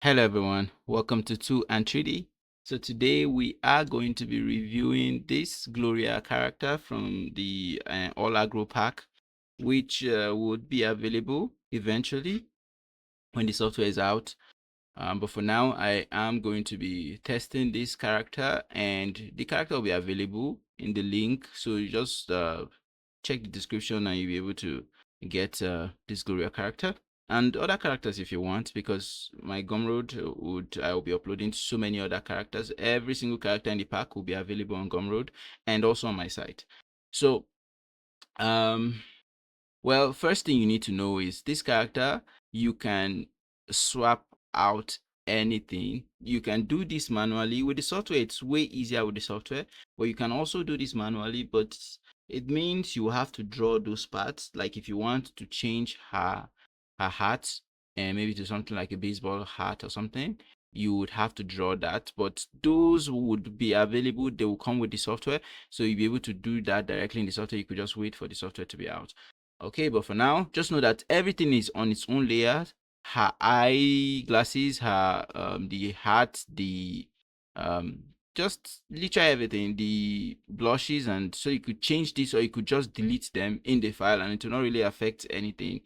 Hello everyone, welcome to 2 and 3D. So today we are going to be reviewing this Gloria character from the All Agro pack, which would be available eventually when the software is out. But for now, I am going to be testing this character, and the character will be available in the link. So you just check the description and you'll be able to get this Gloria character and other characters if you want, because my Gumroad I will be uploading so many other characters. Every single character in the pack will be available on Gumroad and also on my site. So um well, first thing you need to know is this character, you can swap out anything. You can do this manually with the software. It's way easier with the software, but you can also do this manually, but it means you have to draw those parts. Like if you want to change her hat and maybe to something like a baseball hat or something, you would have to draw that, but those would be available. They will come with the software, so you'll be able to do that directly in the software. You could just wait for the software to be out. Okay, but for now, just know that everything is on its own layer. Her eyeglasses, her the hat, the um just literally everything, the blushes, and so you could change this or you could just delete them in the file and it will not really affect anything.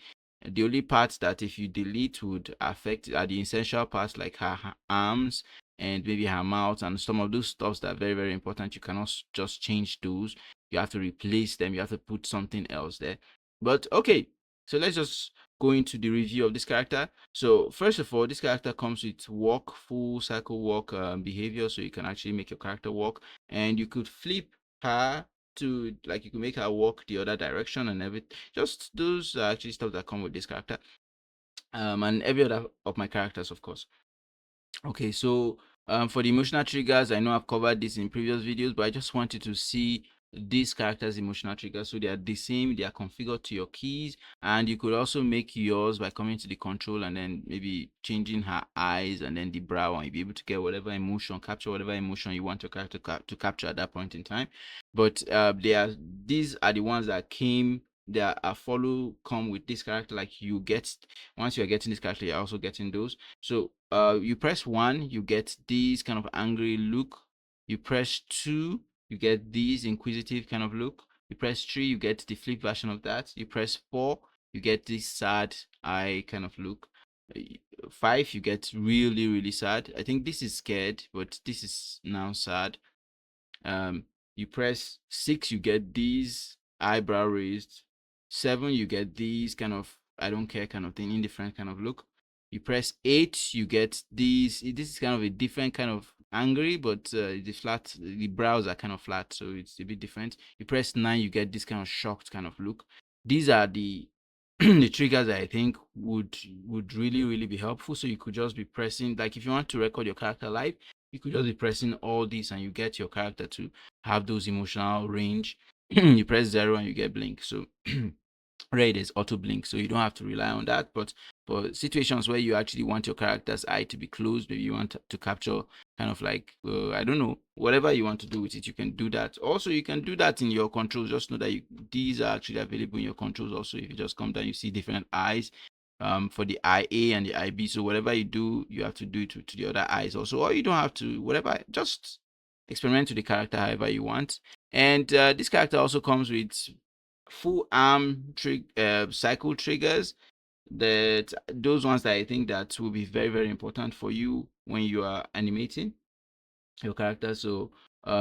The only parts that if you delete would affect are the essential parts like her arms and maybe her mouth and some of those stuffs that are very, very important. You cannot just change those. You have to replace them. You have to put something else there. But okay, so let's just go into the review of this character. So first of all, this character comes with walk, full cycle walk behavior, so you can actually make your character walk, and you could flip her to, like, you can make her walk the other direction and everything. Just those are actually stuff that come with this character, and every other of my characters, of course. Okay, so for the emotional triggers, I know I've covered this in previous videos, but I just wanted to see these characters' emotional triggers. So they are the same, they are configured to your keys, and you could also make yours by coming to the control and then maybe changing her eyes and then the brow, and you'll be able to get whatever emotion, capture whatever emotion you want your character to capture at that point in time. But these are the ones that came. That are follow come with this character. Like you get, once you're getting this character, you're also getting those. So you press 1, you get this kind of angry look. You press 2, you get this inquisitive kind of look. You press 3, you get the flip version of that. You press 4, you get this sad eye kind of look. 5, you get really, really sad. I think this is scared, but this is now sad. You press 6, you get these eyebrow raised. 7, you get these kind of I don't care kind of thing, indifferent kind of look. You press 8, you get these. This is kind of a different kind of angry, but the brows are kind of flat, so it's a bit different. You press 9, you get this kind of shocked kind of look. These are the the triggers that I think would really, really be helpful. So you could just be pressing, like if you want to record your character live, you could just be pressing all these and you get your character to have those emotional range. You press 0 and you get blink. So red is auto blink, so you don't have to rely on that. But for situations where you actually want your character's eye to be closed, maybe you want to capture kind of like I don't know, whatever you want to do with it, you can do that. Also, you can do that in your controls. Just know that these are actually available in your controls. Also, if you just come down, you see different eyes for the eye A and the eye B. So whatever you do, you have to do it to the other eyes also, or you don't have to. Whatever, just experiment with the character however you want. And this character also comes with full arm cycle triggers, that those ones that I think that will be very, very important for you when you are animating your character. So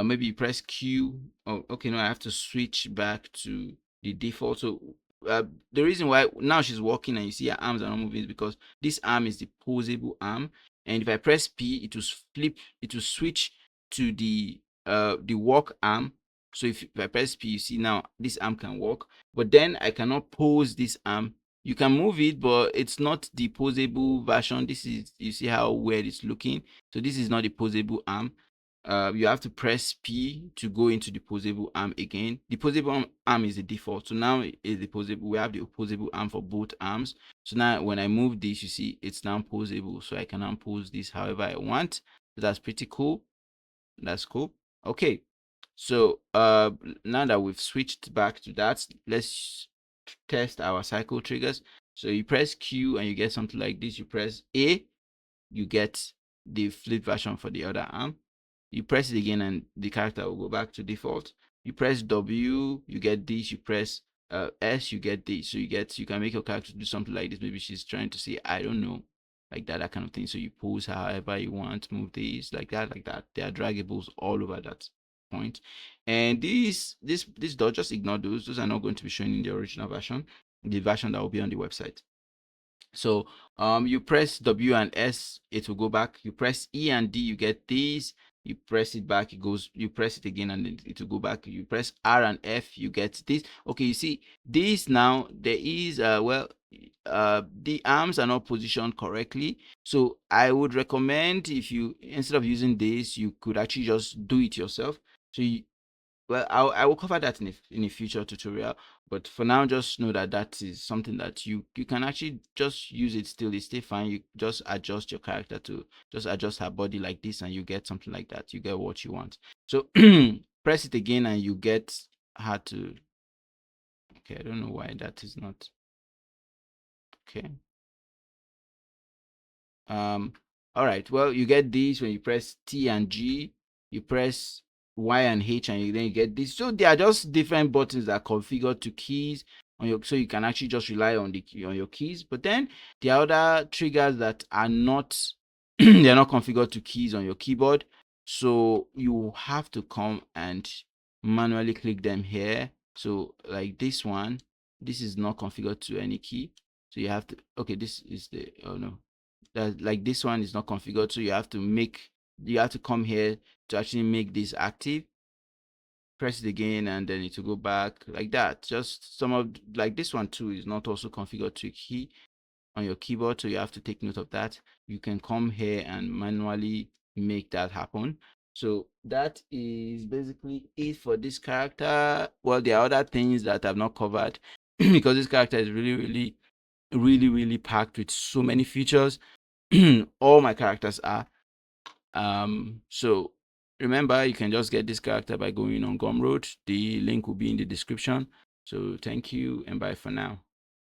maybe you press Q. Oh, okay, no, I have to switch back to the default. So the reason why now she's walking and you see her arms are not moving is because this arm is the posable arm, and if I press P, it will flip, it will switch to the walk arm. So if I press P, you see now this arm can walk, but then I cannot pose this arm. You can move it, but it's not the posable version. This is, you see how weird it's looking. So this is not the posable arm. You have to press P to go into the posable arm again. The posable arm is the default. So now is the posable. We have the posable arm for both arms. So now when I move this, you see it's now posable. So I can now pose this however I want. So that's pretty cool. That's cool. Okay. So now that we've switched back to that, let's test our cycle triggers. So you press Q and you get something like this. You press A, you get the flip version for the other arm. You press it again and the character will go back to default. You press W, you get this. You press S, you get this. So you can make your character do something like this. Maybe she's trying to say, I don't know, like that kind of thing. So you pose however you want, move these like that, like that. There are draggables all over that point. And this dot, just ignore those. Those are not going to be shown in the original version, the version that will be on the website. So you press W and S, it will go back. You press E and D, you get these. You press it back, it goes. You press it again and it will go back. You press R and F, you get this. Okay, you see this now. There is the arms are not positioned correctly. So I would recommend, if you, instead of using this, you could actually just do it yourself. So well, I will cover that in a future tutorial, but for now, just know that that is something that you can actually just use it still. It's still fine. You just adjust your character to just adjust her body like this, and you get something like that. You get what you want. So press it again, and you get her to. Okay, I don't know why that is not okay. All right, well, you get these when you press T and G. You press Y and H, and then you get this. So they are just different buttons that are configured to keys on your, so you can actually just rely on on your keys. But then the other triggers that are not they're not configured to keys on your keyboard, so you have to come and manually click them here. So like this one, this is not configured to any key, so you have to, okay, this is the, oh no, that, like, this one is not configured, so you have to come here to actually make this active. Press it again and then it will go back like that. Just some of, like, this one too is not also configured to a key on your keyboard, so you have to take note of that. You can come here and manually make that happen. So that is basically it for this character. Well, there are other things that I've not covered because this character is really packed with so many features. All my characters are. So remember, you can just get this character by going on Gumroad. The link will be in the description. So thank you and bye for now.